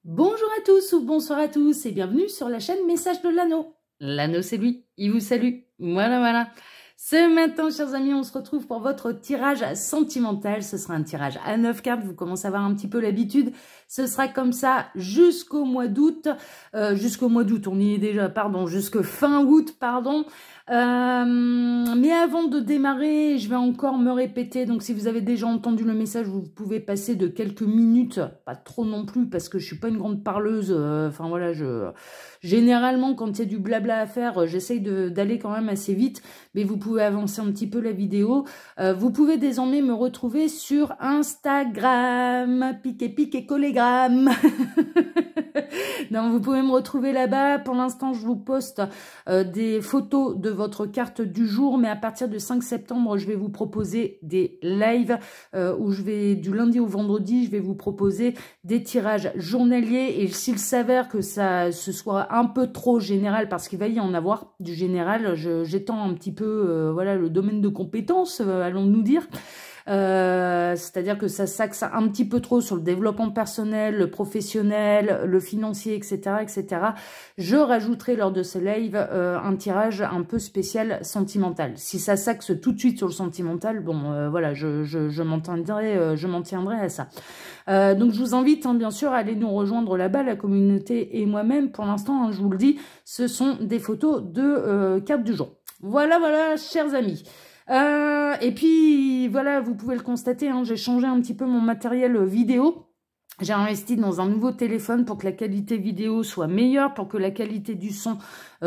Bonjour à tous ou bonsoir à tous et bienvenue sur la chaîne Message de l'Anneau. L'Anneau c'est lui, il vous salue. Voilà. Ce matin, chers amis, on se retrouve pour votre tirage sentimental. Ce sera un tirage à 9 cartes, vous commencez à avoir un petit peu l'habitude. Ce sera comme ça jusqu'au mois d'août. On y est déjà, pardon, jusqu'au fin août, pardon. Mais avant de démarrer, je vais encore me répéter. Donc, si vous avez déjà entendu le message, vous pouvez passer de quelques minutes, pas trop non plus, parce que je suis pas une grande parleuse. Enfin voilà, généralement quand il y a du blabla à faire, j'essaye d'aller quand même assez vite. Mais vous pouvez avancer un petit peu la vidéo. Vous pouvez désormais me retrouver sur Instagram, piqué collégramme. Non, vous pouvez me retrouver là-bas. Pour l'instant, je vous poste des photos de votre carte du jour, mais à partir du 5 septembre, je vais vous proposer des lives où du lundi au vendredi, je vais vous proposer des tirages journaliers. Et s'il s'avère que ce soit un peu trop général, parce qu'il va y en avoir du général, j'étends un petit peu voilà, le domaine de compétences, allons-nous dire. C'est-à-dire que ça s'axe un petit peu trop sur le développement personnel, le professionnel, le financier, etc. Je rajouterai lors de ce live un tirage un peu spécial sentimental. Si ça s'axe tout de suite sur le sentimental, bon, voilà, je m'en tiendrai à ça. Donc je vous invite bien sûr à aller nous rejoindre là-bas, la communauté et moi-même. Pour l'instant, je vous le dis, ce sont des photos de cartes du jour. Voilà, chers amis. Et puis voilà, vous pouvez le constater, hein, j'ai changé un petit peu mon matériel vidéo. J'ai investi dans un nouveau téléphone pour que la qualité vidéo soit meilleure, pour que la qualité du son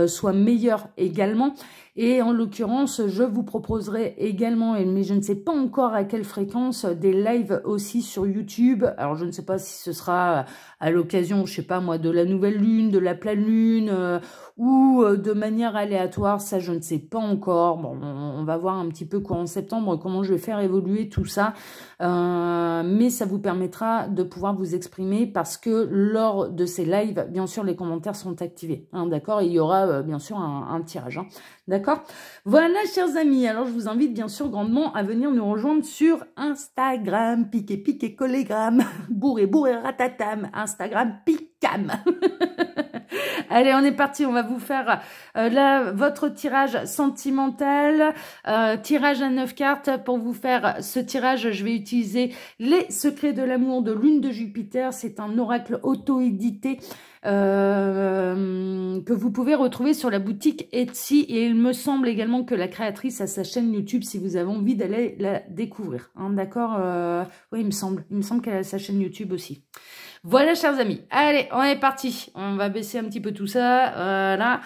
soit meilleure également. Et en l'occurrence, je vous proposerai également, mais je ne sais pas encore à quelle fréquence, des lives aussi sur YouTube. Alors je ne sais pas si ce sera à l'occasion, je sais pas moi, de la nouvelle lune, de la pleine lune, ou de manière aléatoire, ça je ne sais pas encore. Bon, on va voir un petit peu courant septembre comment je vais faire évoluer tout ça. Mais ça vous permettra de pouvoir vous exprimer parce que lors de ces lives, bien sûr, les commentaires sont activés. Hein, d'accord, il y aura bien sûr un tirage. Hein, d'accord. Voilà, chers amis. Alors, je vous invite bien sûr grandement à venir nous rejoindre sur Instagram, piqué collégramme, bourré ratatam, Instagram picam. Allez, on est parti. On va vous faire là votre tirage sentimental, tirage à 9 cartes. Pour vous faire ce tirage, je vais utiliser les secrets de l'amour de Lune de Jupiter. C'est un oracle auto-édité que vous pouvez retrouver sur la boutique Etsy. Et il me semble également que la créatrice a sa chaîne YouTube si vous avez envie d'aller la découvrir. Hein, d'accord, oui, il me semble qu'elle a sa chaîne YouTube aussi. Voilà, chers amis. Allez, on est parti. On va baisser un petit peu tout ça. Voilà.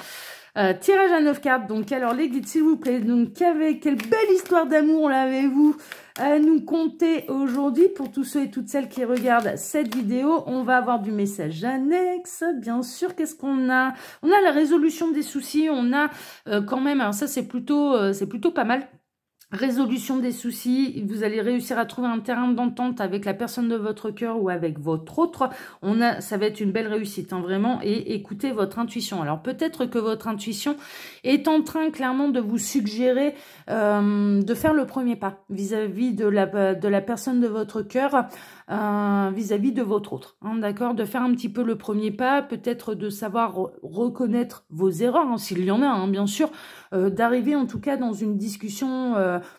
Tirage à 9 cartes. Donc, alors, les guides, s'il vous plaît. Donc, quelle belle histoire d'amour, là, avez-vous à nous conter aujourd'hui pour tous ceux et toutes celles qui regardent cette vidéo. On va avoir du message annexe, bien sûr. Qu'est-ce qu'on a? On a la résolution des soucis. On a quand même, alors ça, c'est plutôt pas mal. Résolution des soucis, vous allez réussir à trouver un terrain d'entente avec la personne de votre cœur ou avec votre autre. Ça va être une belle réussite, hein, vraiment. Et écoutez votre intuition. Alors peut-être que votre intuition est en train clairement de vous suggérer de faire le premier pas vis-à-vis de la personne de votre cœur, vis-à-vis de votre autre. Hein, d'accord, de faire un petit peu le premier pas, peut-être de savoir reconnaître vos erreurs, hein, s'il y en a, hein, bien sûr, d'arriver en tout cas dans une discussion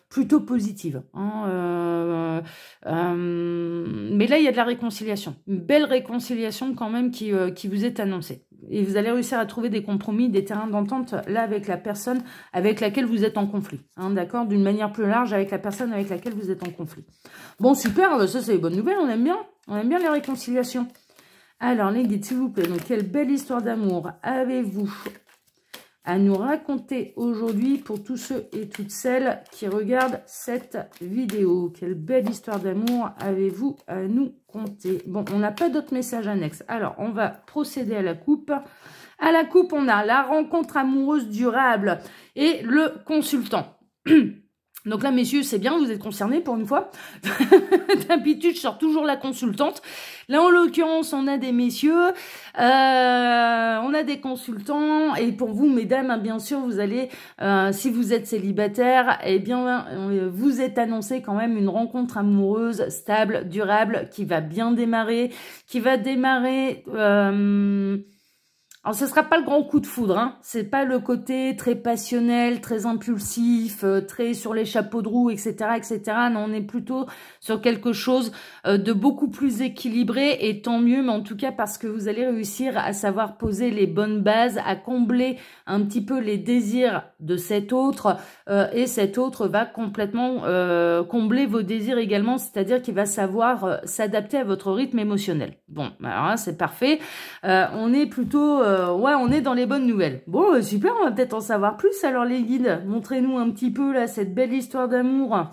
plutôt positive. Hein, mais là, il y a de la réconciliation. Une belle réconciliation quand même qui vous est annoncée. Et vous allez réussir à trouver des compromis, des terrains d'entente là avec la personne avec laquelle vous êtes en conflit. Hein, d'accord, d'une manière plus large avec la personne avec laquelle vous êtes en conflit. Bon, super, ça c'est une bonne nouvelle, on aime bien les réconciliations. Alors, les guides, s'il vous plaît, donc quelle belle histoire d'amour avez-vous à nous raconter aujourd'hui pour tous ceux et toutes celles qui regardent cette vidéo? Quelle belle histoire d'amour avez-vous à nous conter? Bon, on n'a pas d'autres messages annexes. Alors, on va procéder à la coupe. À la coupe, on a la rencontre amoureuse durable et le consultant. Donc là, messieurs, c'est bien, vous êtes concernés pour une fois. D'habitude, je sors toujours la consultante. Là, en l'occurrence, on a des messieurs, on a des consultants. Et pour vous, mesdames, hein, bien sûr, vous allez, si vous êtes célibataire, eh bien, vous êtes annoncé quand même une rencontre amoureuse stable, durable, qui va bien démarrer, qui va démarrer... Alors, ce sera pas le grand coup de foudre, hein. C'est pas le côté très passionnel, très impulsif, très sur les chapeaux de roue, etc., etc. Non, on est plutôt sur quelque chose de beaucoup plus équilibré, et tant mieux, mais en tout cas parce que vous allez réussir à savoir poser les bonnes bases, à combler un petit peu les désirs de cet autre, et cet autre va complètement combler vos désirs également, c'est-à-dire qu'il va savoir s'adapter à votre rythme émotionnel. Bon, alors là, c'est parfait. On est plutôt... ouais, on est dans les bonnes nouvelles. Bon, super, on va peut-être en savoir plus. Alors les guides, montrez-nous un petit peu là cette belle histoire d'amour.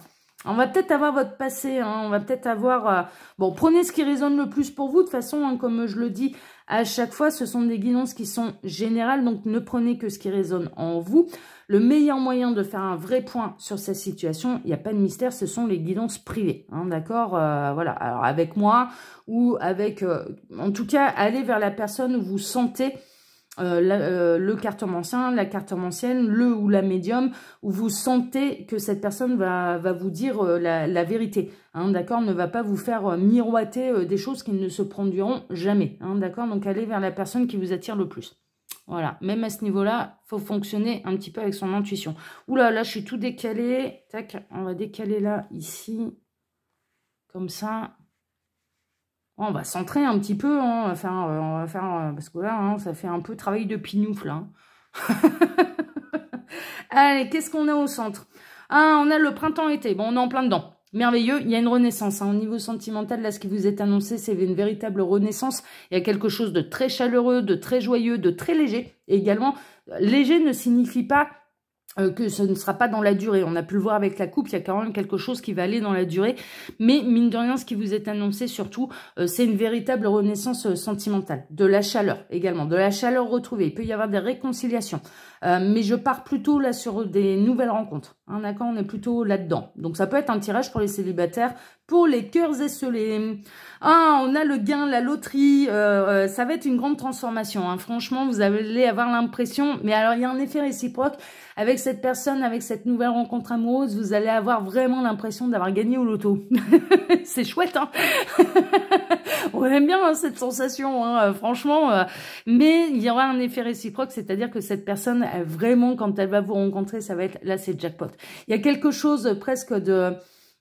On va peut-être avoir votre passé, hein, on va peut-être avoir... bon, prenez ce qui résonne le plus pour vous. De toute façon, hein, comme je le dis à chaque fois, ce sont des guidances qui sont générales, donc ne prenez que ce qui résonne en vous. Le meilleur moyen de faire un vrai point sur cette situation, il n'y a pas de mystère, ce sont les guidances privées, hein, d'accord, voilà, alors avec moi ou avec... en tout cas, allez vers la personne où vous sentez... le cartomancien, la cartomancienne, le ou la médium, où vous sentez que cette personne va vous dire la vérité, hein, d'accord, ne va pas vous faire miroiter des choses qui ne se produiront jamais, hein, d'accord, donc allez vers la personne qui vous attire le plus. Voilà, même à ce niveau-là, il faut fonctionner un petit peu avec son intuition. Oula, là, je suis tout décalé. Tac, on va décaler là, ici, comme ça. On va centrer un petit peu, hein. On va faire parce que là, hein, ça fait un peu travail de pinoufle. Hein. Allez, qu'est-ce qu'on a au centre? Ah, on a le printemps-été. Bon, on est en plein dedans. Merveilleux, il y a une renaissance. Hein. Au niveau sentimental, là, ce qui vous est annoncé, c'est une véritable renaissance. Il y a quelque chose de très chaleureux, de très joyeux, de très léger. Et également, léger ne signifie pas que ce ne sera pas dans la durée. On a pu le voir avec la coupe, il y a quand même quelque chose qui va aller dans la durée. Mais mine de rien, ce qui vous est annoncé surtout, c'est une véritable renaissance sentimentale. De la chaleur également, de la chaleur retrouvée. Il peut y avoir des réconciliations. Mais je pars plutôt là sur des nouvelles rencontres. Hein, d'accord, on est plutôt là-dedans. Donc ça peut être un tirage pour les célibataires, pour les cœurs esselés. Ah, on a le gain, la loterie. Ça va être une grande transformation. Hein. Franchement, vous allez avoir l'impression... Mais alors, il y a un effet réciproque. Avec cette personne, avec cette nouvelle rencontre amoureuse, vous allez avoir vraiment l'impression d'avoir gagné au loto. C'est chouette, hein. On aime bien hein, cette sensation, hein, franchement. Mais il y aura un effet réciproque, c'est-à-dire que cette personne, elle, vraiment, quand elle va vous rencontrer, ça va être... Là, c'est jackpot. Il y a quelque chose presque de...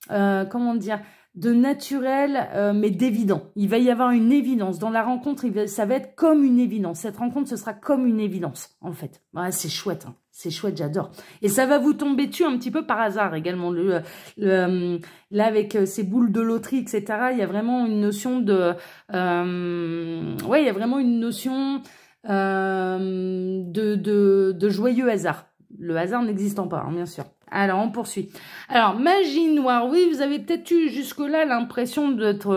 comment dire, de naturel, mais d'évident. Il va y avoir une évidence. Dans la rencontre, ça va être comme une évidence. Cette rencontre, ce sera comme une évidence, en fait. Ouais, c'est chouette, hein. C'est chouette, j'adore. Et ça va vous tomber dessus un petit peu par hasard également. Là, avec ces boules de loterie, etc., il y a vraiment une notion de... ouais, il y a vraiment une notion de joyeux hasard. Le hasard n'existant pas, hein, bien sûr. Alors, on poursuit. Alors, magie noire. Oui, vous avez peut-être eu jusque-là l'impression d'être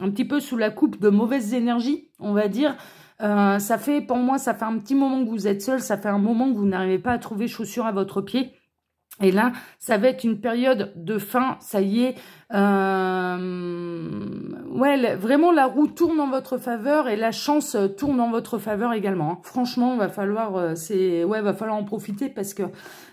un petit peu sous la coupe de mauvaises énergies, on va dire. Ça fait, pour moi, ça fait un petit moment que vous êtes seul. Ça fait un moment que vous n'arrivez pas à trouver chaussures à votre pied. Et là, ça va être une période de fin, ça y est. Ouais, vraiment, la roue tourne en votre faveur et la chance tourne en votre faveur également. Hein. Franchement, va falloir, va falloir en profiter parce que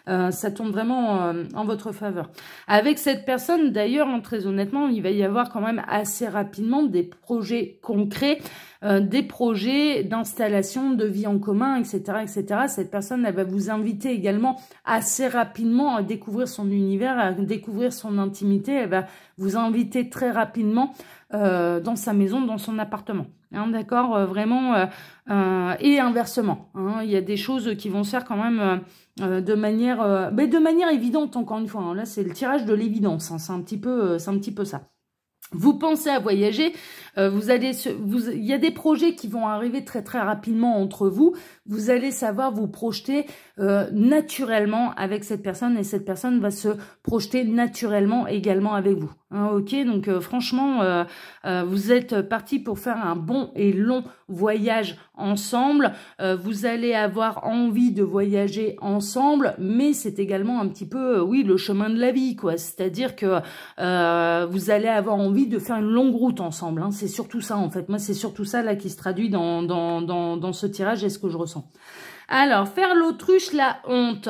ça tourne vraiment en votre faveur. Avec cette personne, d'ailleurs, hein, très honnêtement, il va y avoir quand même assez rapidement des projets concrets, des projets d'installation, de vie en commun, etc., etc. Cette personne, elle va vous inviter également assez rapidement à découvrir son univers, à découvrir son intimité. Elle va vous inviter très rapidement dans sa maison, dans son appartement. Hein, d'accord, vraiment, et inversement. Hein, il y a des choses qui vont se faire quand même de manière évidente, encore une fois. Hein, là, c'est le tirage de l'évidence. Hein, c'est un petit peu ça. Vous pensez à voyager, il y a des projets qui vont arriver très très rapidement entre vous. Vous allez savoir vous projeter naturellement avec cette personne et cette personne va se projeter naturellement également avec vous. Hein, ok, donc franchement, vous êtes parti pour faire un bon et long voyage ensemble. Vous allez avoir envie de voyager ensemble, mais c'est également un petit peu, oui, le chemin de la vie, quoi. C'est-à-dire que vous allez avoir envie de faire une longue route ensemble. Hein. C'est surtout ça, en fait. Moi, c'est surtout ça là qui se traduit dans ce tirage et ce que je ressens. Alors, faire l'autruche, la honte.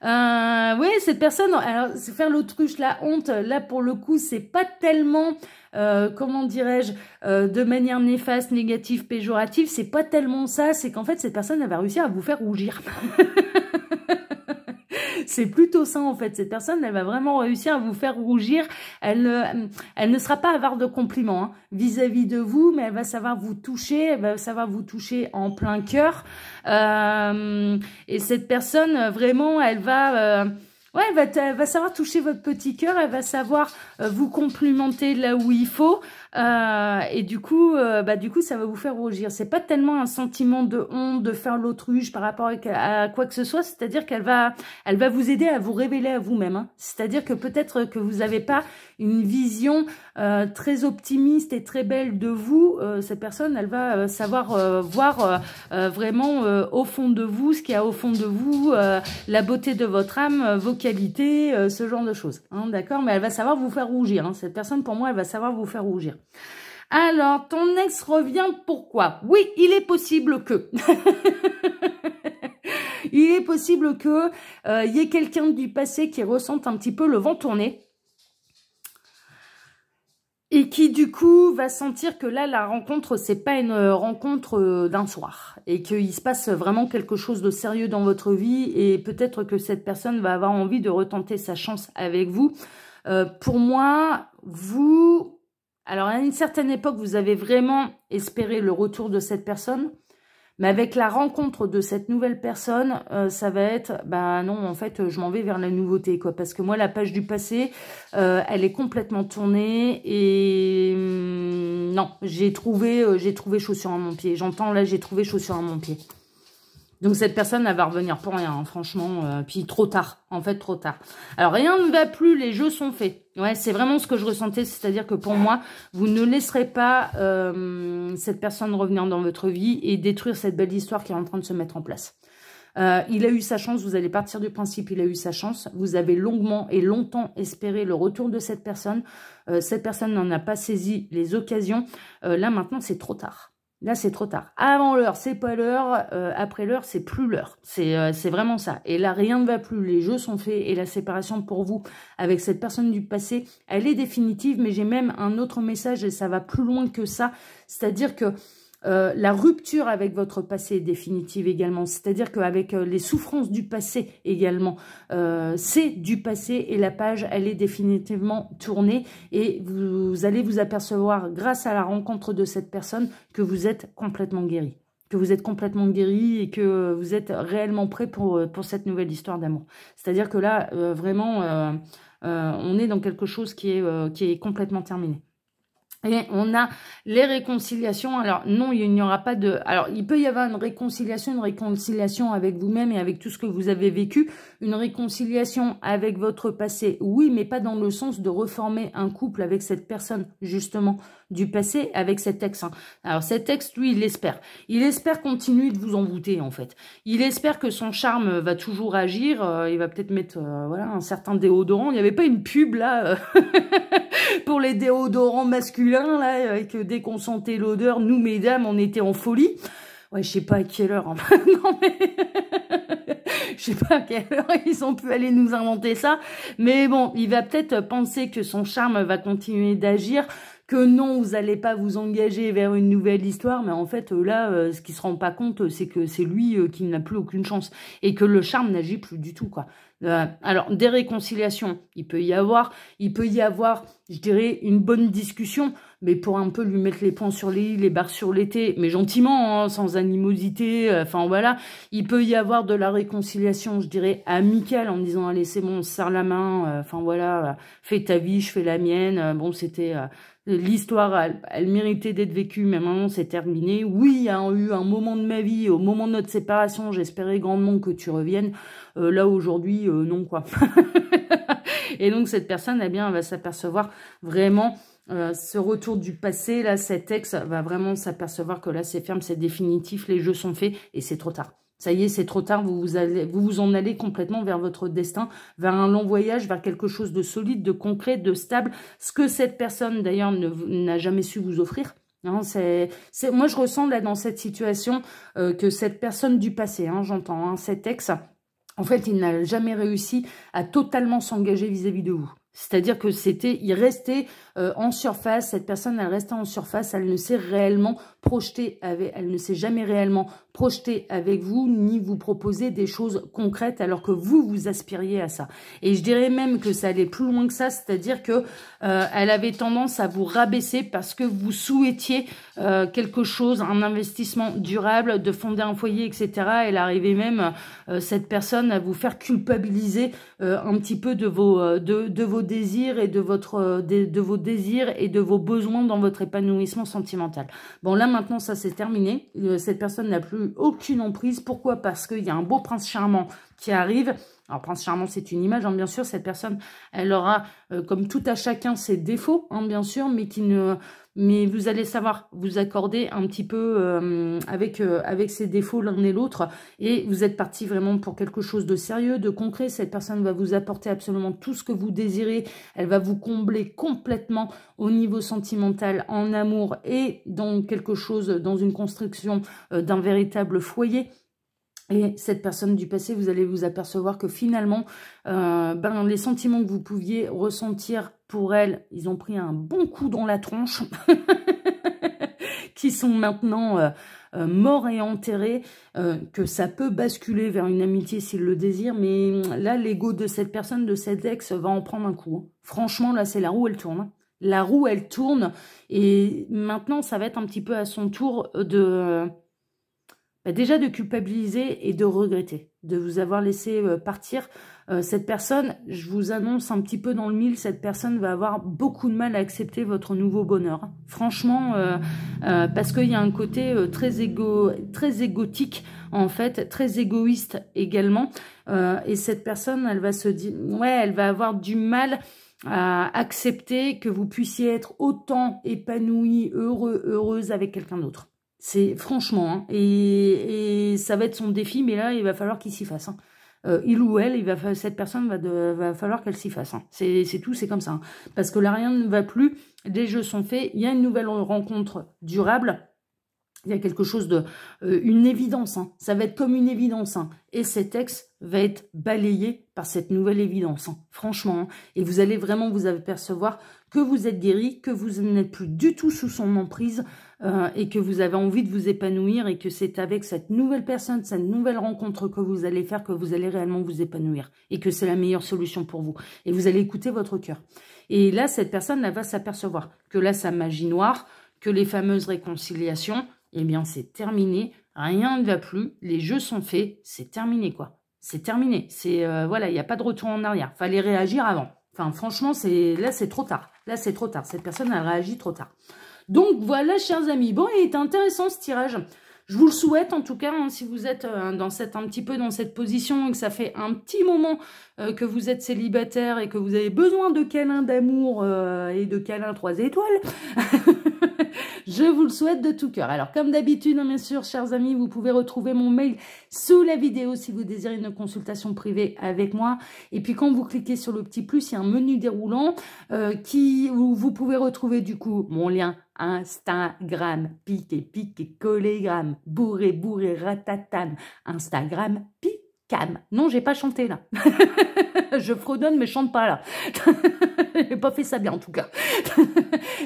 Oui, cette personne, alors, faire l'autruche, la honte, là, pour le coup, c'est pas tellement, comment dirais-je, de manière néfaste, négative, péjorative, c'est pas tellement ça, c'est qu'en fait, cette personne, elle va réussir à vous faire rougir. C'est plutôt ça en fait, cette personne elle va vraiment réussir à vous faire rougir, elle ne sera pas avare de compliments vis-à-vis de vous, mais elle va savoir vous toucher, elle va savoir vous toucher en plein cœur, et cette personne vraiment elle va... ouais, elle va savoir toucher votre petit cœur, elle va savoir vous complimenter là où il faut, et du coup, ça va vous faire rougir. C'est pas tellement un sentiment de honte, de faire l'autruche par rapport à quoi que ce soit, c'est-à-dire qu'elle va vous aider à vous révéler à vous-même. Hein. C'est-à-dire que peut-être que vous n'avez pas une vision très optimiste et très belle de vous. Cette personne, elle va savoir voir vraiment au fond de vous, ce qu'il y a au fond de vous, la beauté de votre âme, vos qualités, ce genre de choses. Hein, d'accord, mais elle va savoir vous faire rougir. Hein. Cette personne, pour moi, elle va savoir vous faire rougir. Alors, ton ex revient, pourquoi? Oui, il est possible que... il est possible que y ait quelqu'un du passé qui ressente un petit peu le vent tourner. Et qui, du coup, va sentir que là, la rencontre, c'est pas une rencontre d'un soir. Et qu'il se passe vraiment quelque chose de sérieux dans votre vie. Et peut-être que cette personne va avoir envie de retenter sa chance avec vous. Pour moi, vous... Alors, à une certaine époque, vous avez vraiment espéré le retour de cette personne. Mais avec la rencontre de cette nouvelle personne, ça va être, bah non, en fait, je m'en vais vers la nouveauté, quoi. Parce que moi, la page du passé, elle est complètement tournée et non, j'ai trouvé chaussure à mon pied. J'entends là, j'ai trouvé chaussure à mon pied. Donc cette personne, elle va revenir pour rien, hein, franchement. Puis trop tard, en fait, trop tard. Alors rien ne va plus, les jeux sont faits. Ouais, c'est vraiment ce que je ressentais, c'est-à-dire que pour moi, vous ne laisserez pas cette personne revenir dans votre vie et détruire cette belle histoire qui est en train de se mettre en place. Il a eu sa chance, vous allez partir du principe, il a eu sa chance. Vous avez longuement et longtemps espéré le retour de cette personne. Cette personne n'en a pas saisi les occasions. Là, maintenant, c'est trop tard. Là, c'est trop tard. Avant l'heure, c'est pas l'heure. Après l'heure, c'est plus l'heure. C'est vraiment ça. Et là, rien ne va plus. Les jeux sont faits. Et la séparation pour vous avec cette personne du passé, elle est définitive. Mais j'ai même un autre message et ça va plus loin que ça. C'est-à-dire que la rupture avec votre passé est définitive également. C'est-à-dire qu'avec les souffrances du passé également, c'est du passé et la page, elle est définitivement tournée. Et vous allez vous apercevoir, grâce à la rencontre de cette personne, que vous êtes complètement guéri. Que vous êtes complètement guéri et que vous êtes réellement prêt pour cette nouvelle histoire d'amour. C'est-à-dire que là, vraiment, on est dans quelque chose qui est complètement terminé. Et on a les réconciliations. Alors non, il n'y aura pas de... Alors il peut y avoir une réconciliation avec vous-même et avec tout ce que vous avez vécu. Une réconciliation avec votre passé, oui, mais pas dans le sens de reformer un couple avec cette personne, justement, du passé, avec cet ex. Hein. Alors cet ex, lui, il espère. Il espère continuer de vous envoûter, en fait. Il espère que son charme va toujours agir. Il va peut-être mettre voilà, un certain déodorant. Il n'y avait pas une pub, là, pour les déodorants masculins, là, avec dès qu'on sentait l'odeur, nous, mesdames, on était en folie. Ouais, je sais pas à quelle heure. Hein. Non, mais... je sais pas à quelle heure ils ont pu aller nous inventer ça. Mais bon, il va peut-être penser que son charme va continuer d'agir, que non, vous n'allez pas vous engager vers une nouvelle histoire. Mais en fait, là, ce qu'il se rend pas compte, c'est que c'est lui qui n'a plus aucune chance. Et que le charme n'agit plus du tout, quoi. Alors, des réconciliations, il peut y avoir, je dirais, une bonne discussion, mais pour un peu lui mettre les points sur les i, les barres sur les t, mais gentiment, hein, sans animosité, enfin voilà. Il peut y avoir de la réconciliation, je dirais, amicale, en disant, allez, c'est bon, on se serre la main, enfin voilà, fais ta vie, je fais la mienne, bon, c'était... L'histoire, elle méritait d'être vécue, mais maintenant c'est terminé. Oui, il y a eu un moment de ma vie, au moment de notre séparation, j'espérais grandement que tu reviennes. Là, aujourd'hui, non, quoi. Et donc, cette personne, eh bien, elle va s'apercevoir vraiment, ce retour du passé, là, cet ex va vraiment s'apercevoir que là, c'est ferme, c'est définitif, les jeux sont faits et c'est trop tard. Ça y est, c'est trop tard, vous vous en allez complètement vers votre destin, vers un long voyage, vers quelque chose de solide, de concret, de stable, ce que cette personne, d'ailleurs, n'a jamais su vous offrir. Hein, moi, je ressens là, dans cette situation, que cette personne du passé, hein, j'entends, hein, cet ex, en fait, il n'a jamais réussi à totalement s'engager vis-à-vis de vous. C'est-à-dire que il restait en surface, cette personne, elle restait en surface, elle ne s'est réellement projetée elle ne s'est jamais réellement projetée avec vous, ni vous proposer des choses concrètes, alors que vous aspiriez à ça. Et je dirais même que ça allait plus loin que ça, c'est-à-dire que elle avait tendance à vous rabaisser parce que vous souhaitiez quelque chose, un investissement durable, de fonder un foyer, etc. Elle arrivait même, cette personne, à vous faire culpabiliser un petit peu de vos désirs et de vos désirs et de vos besoins dans votre épanouissement sentimental. Bon, là, maintenant, ça, c'est terminé. Cette personne n'a plus aucune emprise. Pourquoi? Parce qu'il y a un beau prince charmant qui arrive. Alors, prince charmant, c'est une image, hein, bien sûr. Cette personne, elle aura, comme tout à chacun, ses défauts, hein, bien sûr, mais vous allez savoir vous accorder un petit peu avec ses défauts l'un et l'autre. Et vous êtes parti vraiment pour quelque chose de sérieux, de concret. Cette personne va vous apporter absolument tout ce que vous désirez. Elle va vous combler complètement au niveau sentimental, en amour et dans quelque chose, dans une construction d'un véritable foyer. Et cette personne du passé, vous allez vous apercevoir que finalement, les sentiments que vous pouviez ressentir pour elle, ils ont pris un bon coup dans la tronche, qui sont maintenant morts et enterrés, que ça peut basculer vers une amitié s'il le désire, mais là, l'ego de cette personne, de cet ex, va en prendre un coup. Hein. Franchement, là, c'est la roue, elle tourne. Hein. La roue, elle tourne, et maintenant, ça va être un petit peu à son tour déjà de culpabiliser et de regretter, de vous avoir laissé partir. Cette personne, je vous annonce un petit peu dans le mille, cette personne va avoir beaucoup de mal à accepter votre nouveau bonheur. Franchement, parce qu'il y a un côté très égotique, en fait, très égoïste également. Et cette personne, elle va se dire, ouais, elle va avoir du mal à accepter que vous puissiez être autant épanoui, heureuse avec quelqu'un d'autre. C'est franchement, hein, et ça va être son défi, mais là, il va falloir qu'il s'y fasse. Hein. Il ou elle, cette personne va falloir qu'elle s'y fasse. Hein. C'est tout, c'est comme ça. Hein. Parce que là, rien ne va plus, les jeux sont faits, il y a une nouvelle rencontre durable, il y a quelque chose de... une évidence, hein. Ça va être comme une évidence. Hein. Et cet ex va être balayé par cette nouvelle évidence. Hein. Franchement. Hein. Et vous allez vraiment vous apercevoir que vous êtes guéri, que vous n'êtes plus du tout sous son emprise et que vous avez envie de vous épanouir et que c'est avec cette nouvelle personne, cette nouvelle rencontre que vous allez faire que vous allez réellement vous épanouir et que c'est la meilleure solution pour vous. Et vous allez écouter votre cœur. Et là, cette personne, elle va s'apercevoir que là, sa magie noire, que les fameuses réconciliations, eh bien, c'est terminé. Rien ne va plus. Les jeux sont faits. C'est terminé, quoi. C'est terminé. C'est voilà, il n'y a pas de retour en arrière. Fallait réagir avant. Enfin, franchement, là, c'est trop tard. Là, c'est trop tard. Cette personne, elle réagit trop tard. Donc, voilà, chers amis. Bon, il est intéressant, ce tirage. Je vous le souhaite, en tout cas, hein, si vous êtes un petit peu dans cette position et que ça fait un petit moment que vous êtes célibataire et que vous avez besoin de câlins d'amour et de câlins 3 étoiles, je vous le souhaite de tout cœur. Alors, comme d'habitude, hein, bien sûr, chers amis, vous pouvez retrouver mon mail sous la vidéo si vous désirez une consultation privée avec moi. Et puis, quand vous cliquez sur le petit plus, il y a un menu déroulant où vous pouvez retrouver, du coup, mon lien Instagram, piqué, collégramme, bourré, ratatane, Instagram, calme. Non, j'ai pas chanté là. Je fredonne, mais je chante pas là. J'ai pas fait ça bien en tout cas.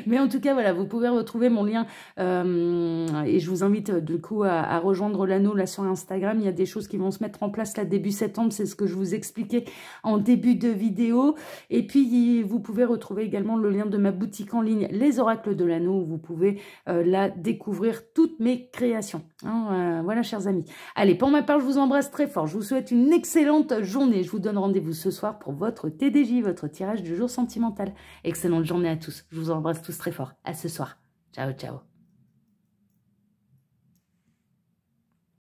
Mais en tout cas, voilà, vous pouvez retrouver mon lien et je vous invite du coup à rejoindre l'anneau là sur Instagram. Il y a des choses qui vont se mettre en place là début septembre, c'est ce que je vous expliquais en début de vidéo. Et puis, vous pouvez retrouver également le lien de ma boutique en ligne, Les Oracles de l'Anneau, où vous pouvez là découvrir toutes mes créations. Hein, voilà, chers amis. Allez, pour ma part, je vous embrasse très fort. Je vous souhaite une excellente journée. Je vous donne rendez-vous ce soir pour votre TDJ, votre tirage du jour sentimental. Excellente journée à tous. Je vous embrasse tous très fort. À ce soir. Ciao, ciao.